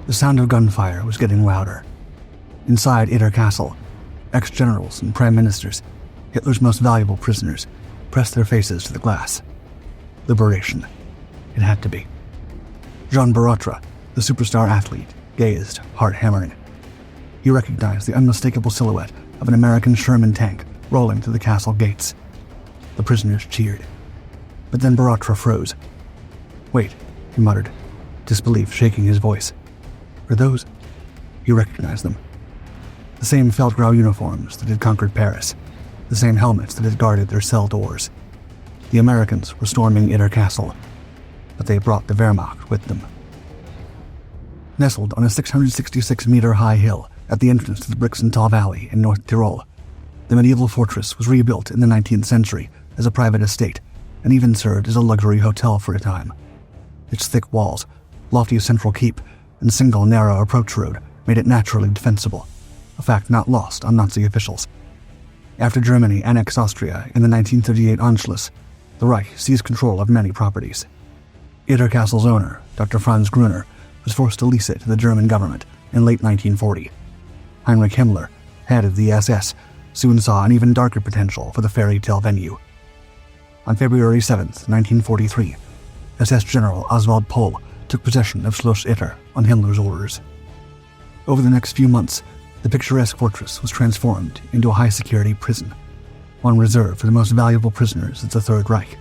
The sound of gunfire was getting louder. Inside Itter Castle, ex-generals and prime ministers, Hitler's most valuable prisoners, pressed their faces to the glass. Liberation. It had to be. Jean Borotra, the superstar athlete, gazed, heart hammering. He recognized the unmistakable silhouette of an American Sherman tank rolling through the castle gates. The prisoners cheered. But then Borotra froze. "Wait," he muttered, disbelief shaking his voice. "Are those?" He recognized them. The same felt-grau uniforms that had conquered Paris, the same helmets that had guarded their cell doors. The Americans were storming Itter Castle, but they brought the Wehrmacht with them. Nestled on a 666-meter-high hill at the entrance to the Brixental Valley in North Tyrol, the medieval fortress was rebuilt in the 19th century as a private estate and even served as a luxury hotel for a time. Its thick walls, lofty central keep, and single narrow approach road made it naturally defensible, a fact not lost on Nazi officials. After Germany annexed Austria in the 1938 Anschluss, the Reich seized control of many properties. Itter Castle's owner, Dr. Franz Gruner, was forced to lease it to the German government in late 1940. Heinrich Himmler, head of the SS, soon saw an even darker potential for the fairy tale venue. On February 7, 1943, SS General Oswald Pohl took possession of Schloss Itter on Himmler's orders. Over the next few months, the picturesque fortress was transformed into a high-security prison, one reserved for the most valuable prisoners of the Third Reich.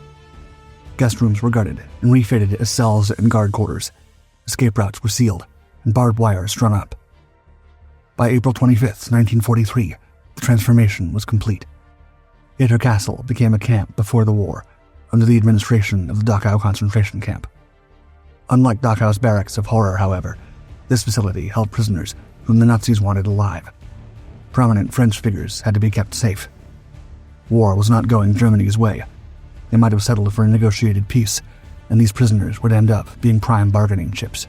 Guest rooms were guarded and refitted as cells and guard quarters. Escape routes were sealed and barbed wire strung up. By April 25, 1943, the transformation was complete. Itter Castle became a camp before the war, under the administration of the Dachau concentration camp. Unlike Dachau's barracks of horror, however, this facility held prisoners whom the Nazis wanted alive. Prominent French figures had to be kept safe. War was not going Germany's way. They might have settled for a negotiated peace, and these prisoners would end up being prime bargaining chips.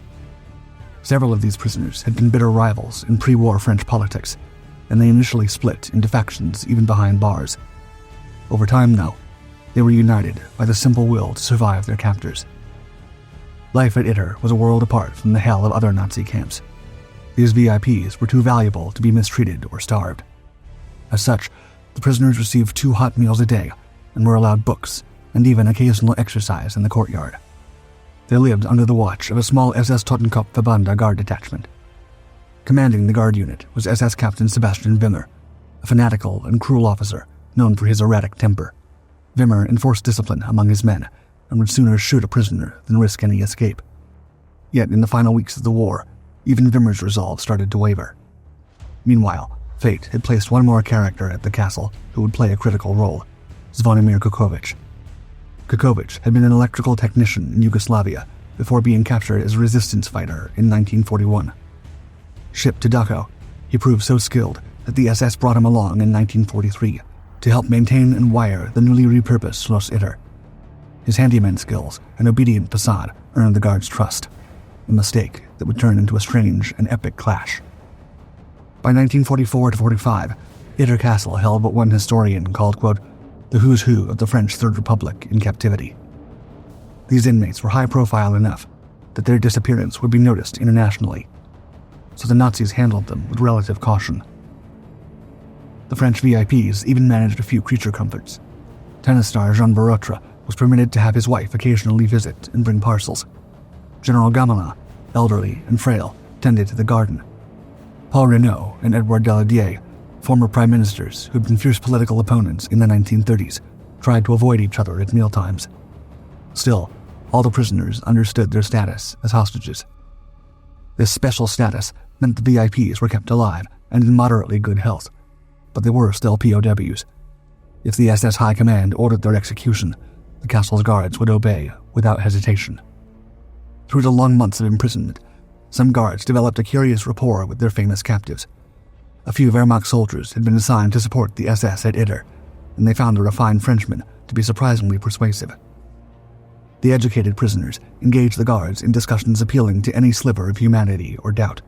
Several of these prisoners had been bitter rivals in pre-war French politics, and they initially split into factions even behind bars. Over time, though, they were united by the simple will to survive their captors. Life at Itter was a world apart from the hell of other Nazi camps. These VIPs were too valuable to be mistreated or starved. As such, the prisoners received 2 hot meals a day and were allowed books and even occasional exercise in the courtyard. They lived under the watch of a small SS Totenkopfverbande guard detachment. Commanding the guard unit was SS Captain Sebastian Wimmer, a fanatical and cruel officer known for his erratic temper. Wimmer enforced discipline among his men and would sooner shoot a prisoner than risk any escape. Yet in the final weeks of the war, even Wimmer's resolve started to waver. Meanwhile, fate had placed one more character at the castle who would play a critical role, Zvonimir Kukovic. Kukovic had been an electrical technician in Yugoslavia before being captured as a resistance fighter in 1941. Shipped to Dachau, he proved so skilled that the SS brought him along in 1943 to help maintain and wire the newly repurposed Schloss Itter. His handyman skills and obedient facade earned the guards' trust, a mistake that would turn into a strange and epic clash. By 1944-45, Itter Castle held what one historian called, quote, the who's who of the French Third Republic in captivity. These inmates were high-profile enough that their disappearance would be noticed internationally, so the Nazis handled them with relative caution. The French VIPs even managed a few creature comforts. Tennis star Jean Borotra was permitted to have his wife occasionally visit and bring parcels. General Gamelin, elderly and frail, tended to the garden. Paul Reynaud and Edouard Daladier, former prime ministers who had been fierce political opponents in the 1930s, tried to avoid each other at mealtimes. Still, all the prisoners understood their status as hostages. This special status meant the VIPs were kept alive and in moderately good health, but they were still POWs. If the SS High Command ordered their execution, the castle's guards would obey without hesitation. Through the long months of imprisonment, some guards developed a curious rapport with their famous captives. A few Wehrmacht soldiers had been assigned to support the SS at Itter, and they found the refined Frenchmen to be surprisingly persuasive. The educated prisoners engaged the guards in discussions appealing to any sliver of humanity or doubt.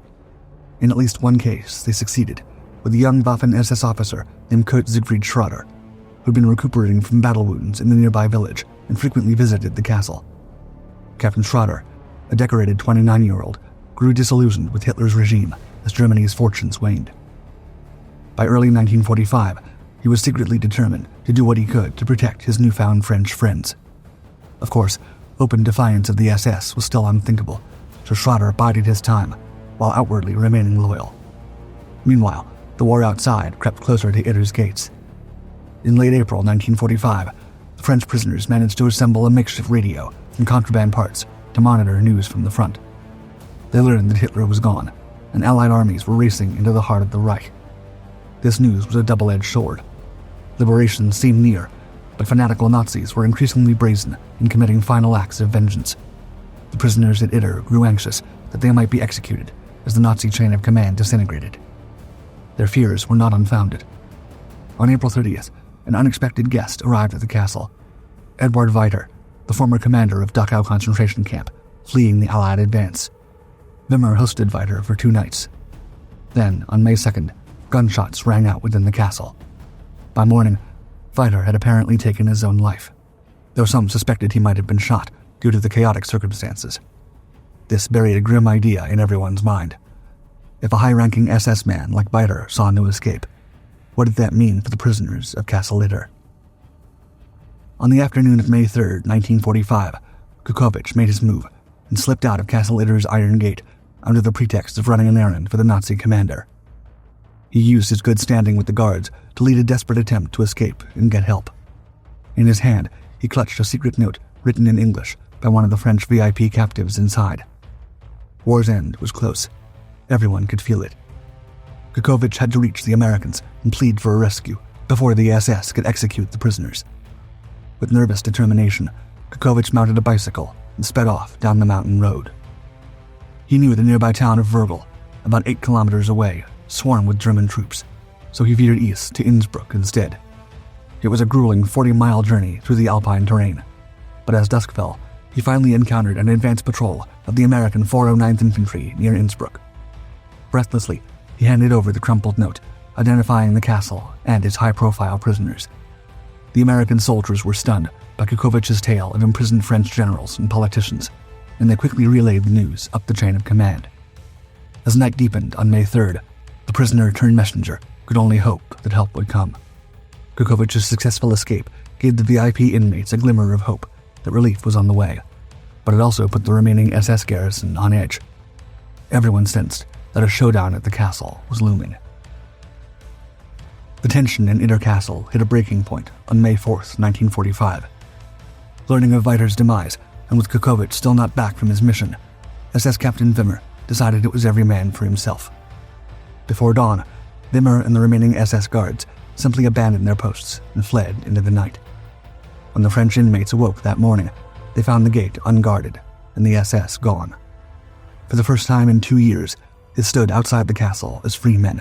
In at least one case, they succeeded, with a young Waffen-SS officer named Kurt Siegfried Schrader, who had been recuperating from battle wounds in the nearby village and frequently visited the castle. Captain Schrader, a decorated 29-year-old, grew disillusioned with Hitler's regime as Germany's fortunes waned. By early 1945, he was secretly determined to do what he could to protect his newfound French friends. Of course, open defiance of the SS was still unthinkable, so Schroeder bided his time while outwardly remaining loyal. Meanwhile, the war outside crept closer to Itter's gates. In late April 1945, the French prisoners managed to assemble a makeshift radio and contraband parts to monitor news from the front. They learned that Hitler was gone, and Allied armies were racing into the heart of the Reich. This news was a double-edged sword. Liberation seemed near, but fanatical Nazis were increasingly brazen in committing final acts of vengeance. The prisoners at Itter grew anxious that they might be executed as the Nazi chain of command disintegrated. Their fears were not unfounded. On April 30th, an unexpected guest arrived at the castle. Eduard Weiter, the former commander of Dachau concentration camp, fleeing the Allied advance. Wimmer hosted Weiter for 2 nights. Then, on May 2nd, gunshots rang out within the castle. By morning, Weiter had apparently taken his own life, though some suspected he might have been shot due to the chaotic circumstances. This buried a grim idea in everyone's mind. If a high-ranking SS man like Weiter saw no escape, what did that mean for the prisoners of Castle Itter? On the afternoon of May 3, 1945, Kukovic made his move and slipped out of Castle Itter's iron gate under the pretext of running an errand for the Nazi commander. He used his good standing with the guards to lead a desperate attempt to escape and get help. In his hand, he clutched a secret note written in English by one of the French VIP captives inside. War's end was close. Everyone could feel it. Kukovic had to reach the Americans and plead for a rescue before the SS could execute the prisoners. With nervous determination, Kukovic mounted a bicycle and sped off down the mountain road. He knew the nearby town of Wörgl, about 8 kilometers away, swarmed with German troops, so he veered east to Innsbruck instead. It was a grueling 40-mile journey through the alpine terrain, but as dusk fell, he finally encountered an advance patrol of the American 409th Infantry near Innsbruck. Breathlessly, he handed over the crumpled note, identifying the castle and its high-profile prisoners. The American soldiers were stunned by Kukovic's tale of imprisoned French generals and politicians, and they quickly relayed the news up the chain of command. As night deepened on May 3rd, the prisoner-turned-messenger could only hope that help would come. Kukovic's successful escape gave the VIP inmates a glimmer of hope that relief was on the way, but it also put the remaining SS garrison on edge. Everyone sensed that a showdown at the castle was looming. The tension in Itter Castle hit a breaking point on May 4th, 1945. Learning of Weiter's demise, and with Kukovic still not back from his mission, SS Captain Wimmer decided it was every man for himself. Before dawn, Wimmer and the remaining SS guards simply abandoned their posts and fled into the night. When the French inmates awoke that morning, they found the gate unguarded and the SS gone. For the first time in 2 years, they stood outside the castle as free men,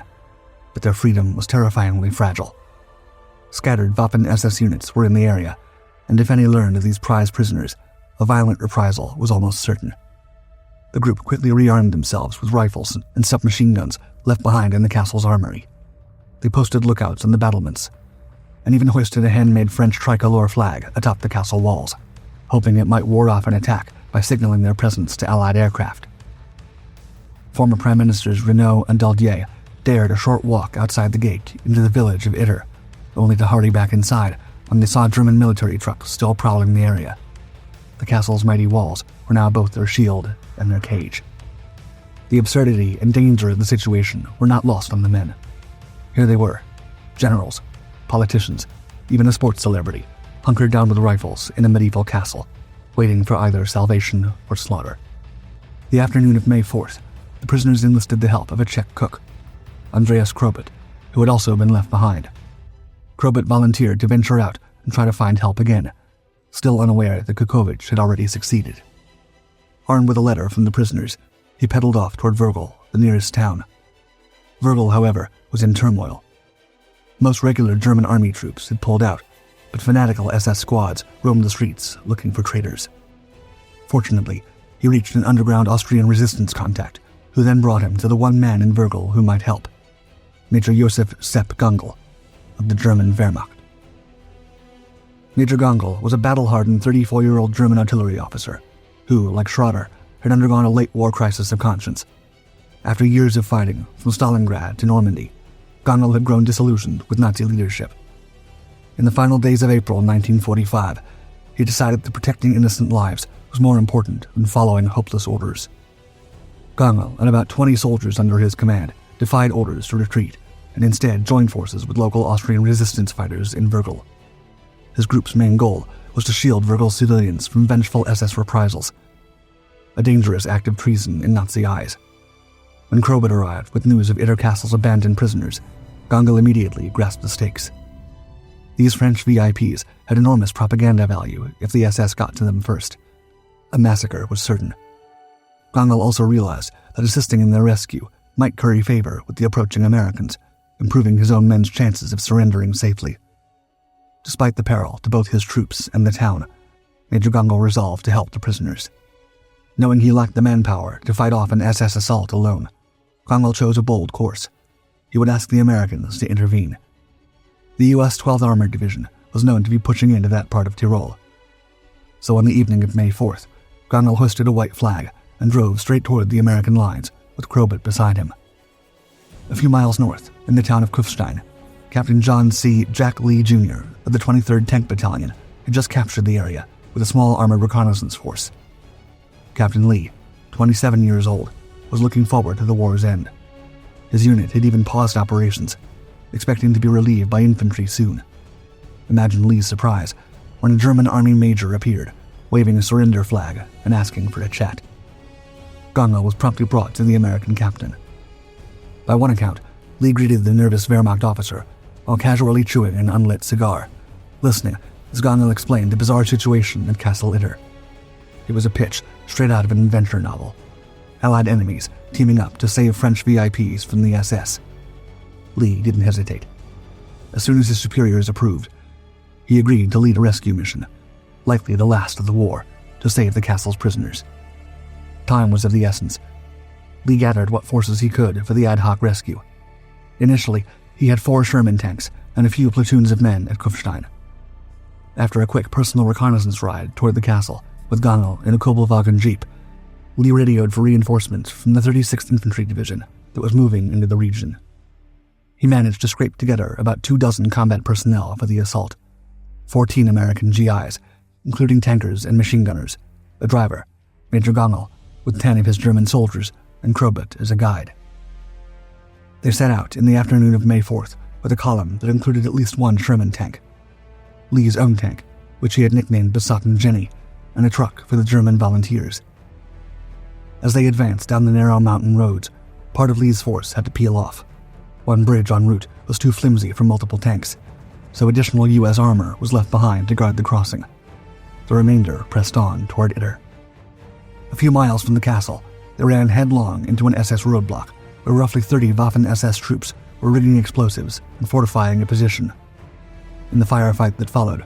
but their freedom was terrifyingly fragile. Scattered Waffen-SS units were in the area, and if any learned of these prized prisoners, a violent reprisal was almost certain. The group quickly rearmed themselves with rifles and submachine guns left behind in the castle's armory. They posted lookouts on the battlements, and even hoisted a handmade French tricolor flag atop the castle walls, hoping it might ward off an attack by signaling their presence to Allied aircraft. Former Prime Ministers Renaud and Daladier dared a short walk outside the gate into the village of Itter, only to hurry back inside when they saw German military trucks still prowling the area. The castle's mighty walls were now both their shield and their cage. The absurdity and danger of the situation were not lost on the men. Here they were, generals, politicians, even a sports celebrity, hunkered down with rifles in a medieval castle, waiting for either salvation or slaughter. The afternoon of May 4th, the prisoners enlisted the help of a Czech cook, Andreas Krobot, who had also been left behind. Krobot volunteered to venture out and try to find help again, still unaware that Kukovic had already succeeded. Armed with a letter from the prisoners, he pedaled off toward Wörgl, the nearest town. Wörgl, however, was in turmoil. Most regular German army troops had pulled out, but fanatical SS squads roamed the streets looking for traitors. Fortunately, he reached an underground Austrian resistance contact, who then brought him to the one man in Wörgl who might help, Major Josef Sepp Gangl of the German Wehrmacht. Major Gangl was a battle-hardened 34-year-old German artillery officer who, like Schroeder, had undergone a late war crisis of conscience. After years of fighting, from Stalingrad to Normandy, Gangl had grown disillusioned with Nazi leadership. In the final days of April 1945, he decided that protecting innocent lives was more important than following hopeless orders. Gangl and about 20 soldiers under his command defied orders to retreat and instead joined forces with local Austrian resistance fighters in Virgil. His group's main goal was to shield Virgil's civilians from vengeful SS reprisals, a dangerous act of treason in Nazi eyes. When Krobert arrived with news of Itter Castle's abandoned prisoners, Gangl immediately grasped the stakes. These French VIPs had enormous propaganda value if the SS got to them first. A massacre was certain. Gangl also realized that assisting in their rescue might curry favor with the approaching Americans, improving his own men's chances of surrendering safely. Despite the peril to both his troops and the town, Major Gangl resolved to help the prisoners. Knowing he lacked the manpower to fight off an SS assault alone, Gangl chose a bold course. He would ask the Americans to intervene. The U.S. 12th Armored Division was known to be pushing into that part of Tyrol. So on the evening of May 4th, Gangl hoisted a white flag and drove straight toward the American lines, with Krobert beside him. A few miles north, in the town of Kufstein, Captain John C. Jack Lee Jr. of the 23rd Tank Battalion had just captured the area with a small armored reconnaissance force. Captain Lee, 27 years old, was looking forward to the war's end. His unit had even paused operations, expecting to be relieved by infantry soon. Imagine Lee's surprise when a German army major appeared, waving a surrender flag and asking for a chat. Gangl was promptly brought to the American captain. By one account, Lee greeted the nervous Wehrmacht officer while casually chewing an unlit cigar, listening as Gangl explained the bizarre situation at Castle Itter. It was a pitch straight out of an adventure novel. Allied enemies teaming up to save French VIPs from the SS. Lee didn't hesitate. As soon as his superiors approved, he agreed to lead a rescue mission, likely the last of the war, to save the castle's prisoners. Time was of the essence. Lee gathered what forces he could for the ad hoc rescue. Initially, he had 4 Sherman tanks and a few platoons of men at Kufstein. After a quick personal reconnaissance ride toward the castle with Gangl in a Kubelwagen jeep, Lee radioed for reinforcements from the 36th Infantry Division that was moving into the region. He managed to scrape together about 24 combat personnel for the assault. 14 American GIs, including tankers and machine gunners, a driver, Major Gangl, with 10 of his German soldiers, and Krobert as a guide. They set out in the afternoon of May 4th with a column that included at least 1 Sherman tank, Lee's own tank, which he had nicknamed Besotten Jenny, and a truck for the German volunteers. As they advanced down the narrow mountain roads, part of Lee's force had to peel off. One bridge en route was too flimsy for multiple tanks, so additional U.S. armor was left behind to guard the crossing. The remainder pressed on toward Itter. A few miles from the castle, they ran headlong into an SS roadblock where roughly 30 Waffen-SS troops were rigging explosives and fortifying a position. In the firefight that followed,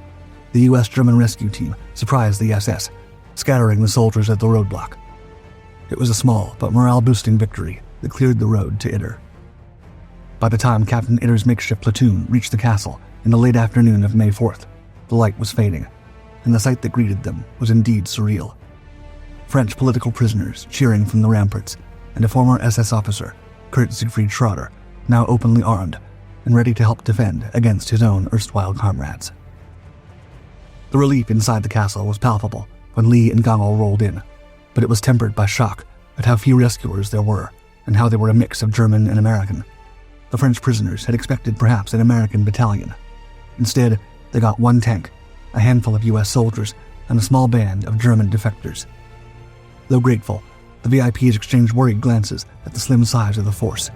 the U.S.-German rescue team surprised the SS, scattering the soldiers at the roadblock. It was a small but morale-boosting victory that cleared the road to Itter. By the time Captain Itter's makeshift platoon reached the castle in the late afternoon of May 4th, the light was fading, and the sight that greeted them was indeed surreal. French political prisoners cheering from the ramparts, and a former SS officer, Kurt Siegfried Schroeder, now openly armed and ready to help defend against his own erstwhile comrades. The relief inside the castle was palpable when Lee and Gangl rolled in, but it was tempered by shock at how few rescuers there were and how they were a mix of German and American. The French prisoners had expected perhaps an American battalion. Instead, they got 1 tank, a handful of U.S. soldiers, and a small band of German defectors. Though grateful, the VIPs exchanged worried glances at the slim size of the force.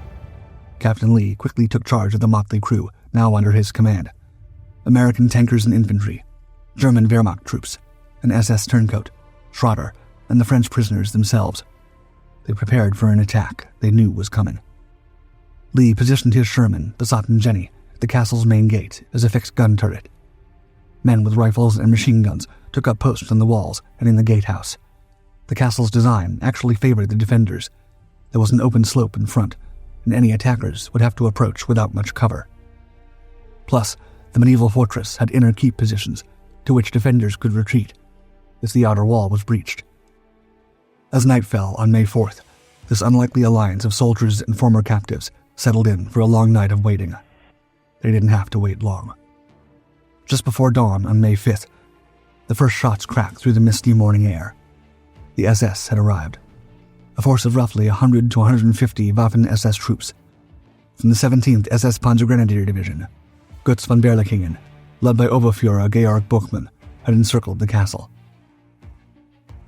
Captain Lee quickly took charge of the motley crew now under his command. American tankers and infantry, German Wehrmacht troops, an SS turncoat, Schroeder, and the French prisoners themselves. They prepared for an attack they knew was coming. Lee positioned his Sherman, Besotten Jenny, at the castle's main gate as a fixed gun turret. Men with rifles and machine guns took up posts on the walls and in the gatehouse. The castle's design actually favored the defenders. There was an open slope in front, and any attackers would have to approach without much cover. Plus, the medieval fortress had inner keep positions to which defenders could retreat if the outer wall was breached. As night fell on May 4th, this unlikely alliance of soldiers and former captives settled in for a long night of waiting. They didn't have to wait long. Just before dawn on May 5th, the first shots cracked through the misty morning air. The SS had arrived, a force of roughly 100 to 150 Waffen-SS troops. From the 17th SS Panzergrenadier Division, Götz von Berlichingen, led by Oberfuhrer Georg Buchmann, had encircled the castle.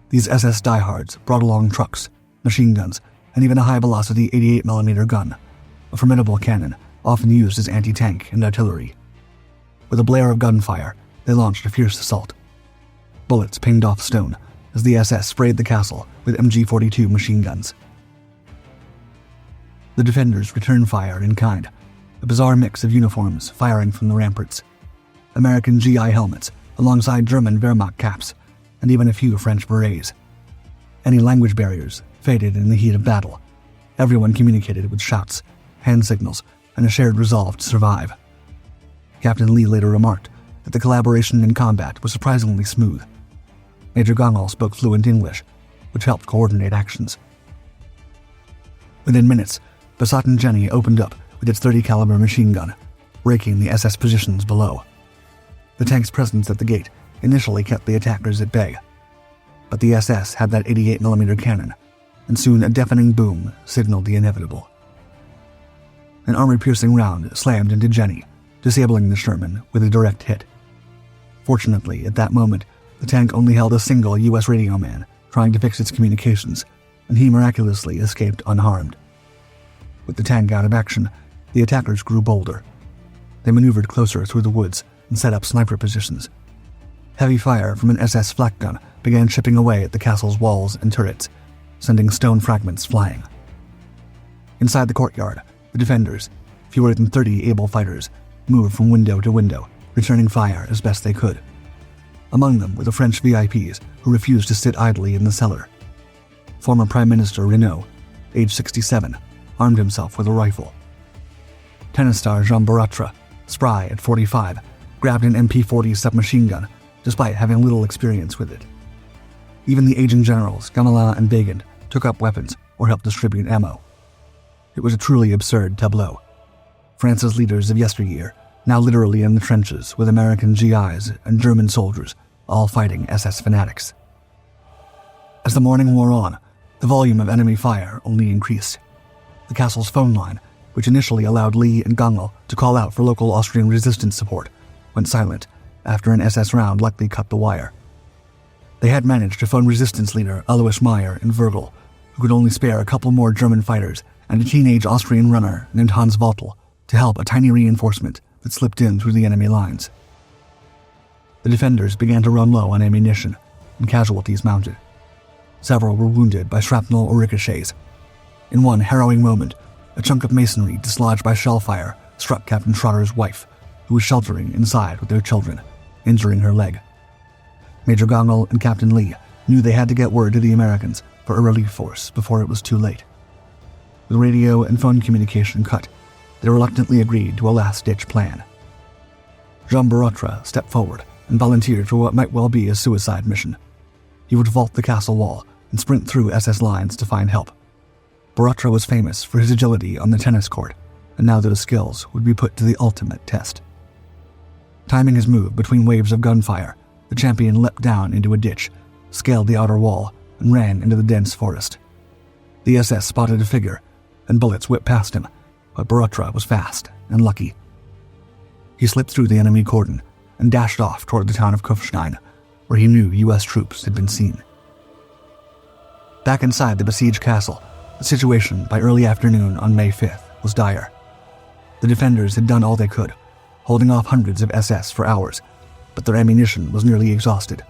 These SS diehards brought along trucks, machine guns, and even a high-velocity 88mm gun, a formidable cannon often used as anti-tank and artillery. With a blare of gunfire, they launched a fierce assault. Bullets pinged off stone as the SS sprayed the castle with MG-42 machine guns. The defenders returned fire in kind, a bizarre mix of uniforms firing from the ramparts. American GI helmets alongside German Wehrmacht caps, and even a few French berets. Any language barriers faded in the heat of battle. Everyone communicated with shouts, hand signals, and a shared resolve to survive. Captain Lee later remarked that the collaboration in combat was surprisingly smooth. Major Gangl spoke fluent English, which helped coordinate actions. Within minutes, Besatten Jenny opened up with its .30 caliber machine gun, raking the SS positions below. The tank's presence at the gate initially kept the attackers at bay, but the SS had that 88mm cannon, and soon a deafening boom signaled the inevitable. An armor-piercing round slammed into Jenny, disabling the Sherman with a direct hit. Fortunately, at that moment, the tank only held a single U.S. radio man trying to fix its communications, and he miraculously escaped unharmed. With the tank out of action, the attackers grew bolder. They maneuvered closer through the woods and set up sniper positions. Heavy fire from an SS flak gun began chipping away at the castle's walls and turrets, sending stone fragments flying. Inside the courtyard, the defenders, fewer than 30 able fighters, moved from window to window, returning fire as best they could. Among them were the French VIPs who refused to sit idly in the cellar. Former Prime Minister Renault, age 67, armed himself with a rifle. Tennis star Jean Borotra, spry at 45, grabbed an MP-40 submachine gun, despite having little experience with it. Even the aging generals Gamelin and Begin took up weapons or helped distribute ammo. It was a truly absurd tableau. France's leaders of yesteryear, now literally in the trenches with American GIs and German soldiers, all fighting SS fanatics. As the morning wore on, the volume of enemy fire only increased. The castle's phone line, which initially allowed Lee and Gangl to call out for local Austrian resistance support, went silent after an SS round likely cut the wire. They had managed to phone resistance leader Alois Meyer in Virgil, who could only spare a couple more German fighters and a teenage Austrian runner named Hans Waltel to help a tiny reinforcement that slipped in through the enemy lines. The defenders began to run low on ammunition, and casualties mounted. Several were wounded by shrapnel or ricochets. In one harrowing moment, a chunk of masonry dislodged by shell fire struck Captain Trotter's wife, who was sheltering inside with their children, injuring her leg. Major Gangl and Captain Lee knew they had to get word to the Americans for a relief force before it was too late. With radio and phone communication cut, they reluctantly agreed to a last-ditch plan. Jean Borotra stepped forward and volunteered for what might well be a suicide mission. He would vault the castle wall and sprint through SS lines to find help. Borotra was famous for his agility on the tennis court, and now those skills would be put to the ultimate test. Timing his move between waves of gunfire, the champion leapt down into a ditch, scaled the outer wall, and ran into the dense forest. The SS spotted a figure, and bullets whipped past him, but Borotra was fast and lucky. He slipped through the enemy cordon and dashed off toward the town of Kufstein, where he knew U.S. troops had been seen. Back inside the besieged castle, the situation by early afternoon on May 5th was dire. The defenders had done all they could, holding off hundreds of SS for hours, but their ammunition was nearly exhausted.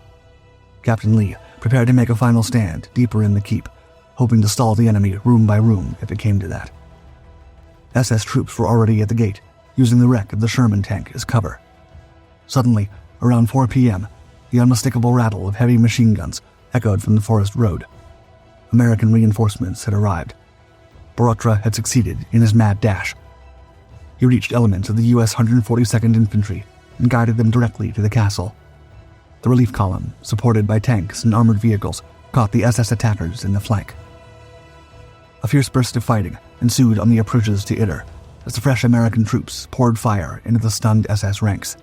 Captain Lee prepared to make a final stand deeper in the keep, hoping to stall the enemy room by room if it came to that. SS troops were already at the gate, using the wreck of the Sherman tank as cover. Suddenly, around 4 p.m., the unmistakable rattle of heavy machine guns echoed from the forest road. American reinforcements had arrived. Borotra had succeeded in his mad dash. He reached elements of the U.S. 142nd Infantry and guided them directly to the castle. The relief column, supported by tanks and armored vehicles, caught the SS attackers in the flank. A fierce burst of fighting ensued on the approaches to Itter as the fresh American troops poured fire into the stunned SS ranks.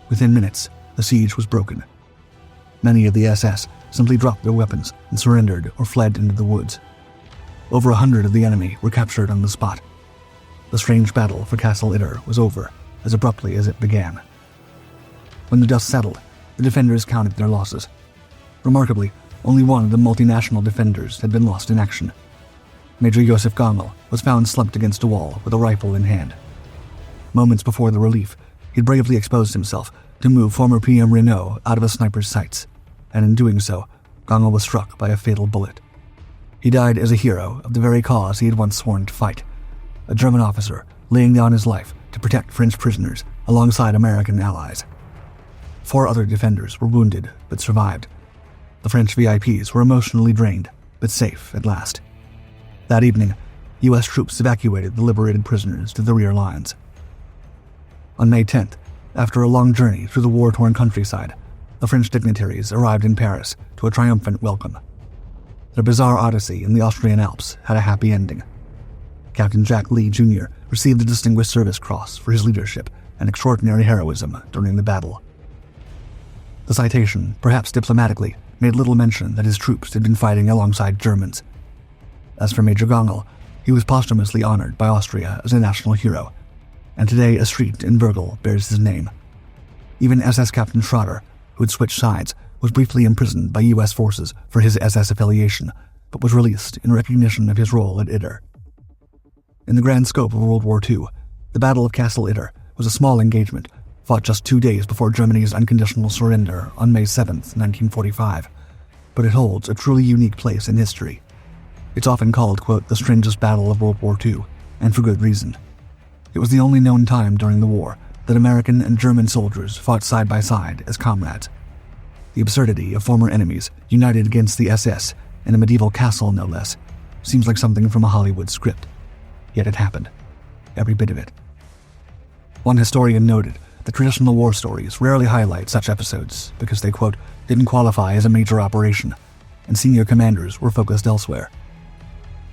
Within minutes, the siege was broken. Many of the SS simply dropped their weapons and surrendered or fled into the woods. Over 100 of the enemy were captured on the spot. The strange battle for Castle Itter was over as abruptly as it began. When the dust settled, the defenders counted their losses. Remarkably, only one of the multinational defenders had been lost in action. Major Josef Gangl was found slumped against a wall with a rifle in hand. Moments before the relief, he'd bravely exposed himself to move former PM Renault out of a sniper's sights, and in doing so, Gangl was struck by a fatal bullet. He died as a hero of the very cause he had once sworn to fight, a German officer laying down his life to protect French prisoners alongside American allies. 4 other defenders were wounded but survived. The French VIPs were emotionally drained, but safe at last. That evening, U.S. troops evacuated the liberated prisoners to the rear lines. On May 10th, after a long journey through the war-torn countryside, the French dignitaries arrived in Paris to a triumphant welcome. Their bizarre odyssey in the Austrian Alps had a happy ending. Captain Jack Lee Jr. received the Distinguished Service Cross for his leadership and extraordinary heroism during the battle. The citation, perhaps diplomatically, made little mention that his troops had been fighting alongside Germans. As for Major Gangl, he was posthumously honored by Austria as a national hero, and today a street in Bergel bears his name. Even SS Captain Schrader, who had switched sides, was briefly imprisoned by U.S. forces for his SS affiliation, but was released in recognition of his role at Itter. In the grand scope of World War II, the Battle of Castle Itter was a small engagement fought just 2 days before Germany's unconditional surrender on May 7, 1945, but it holds a truly unique place in history. It's often called, quote, the strangest battle of World War II, and for good reason. It was the only known time during the war that American and German soldiers fought side by side as comrades. The absurdity of former enemies united against the SS in a medieval castle, no less, seems like something from a Hollywood script. Yet it happened. Every bit of it. One historian noted that traditional war stories rarely highlight such episodes because they, quote, didn't qualify as a major operation, and senior commanders were focused elsewhere.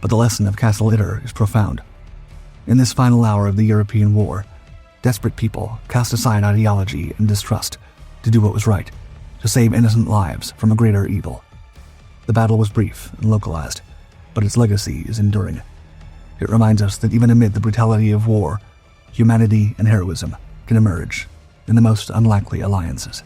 But the lesson of Castle Itter is profound. In this final hour of the European war, desperate people cast aside ideology and distrust to do what was right, to save innocent lives from a greater evil. The battle was brief and localized, but its legacy is enduring. It reminds us that even amid the brutality of war, humanity and heroism can emerge in the most unlikely alliances.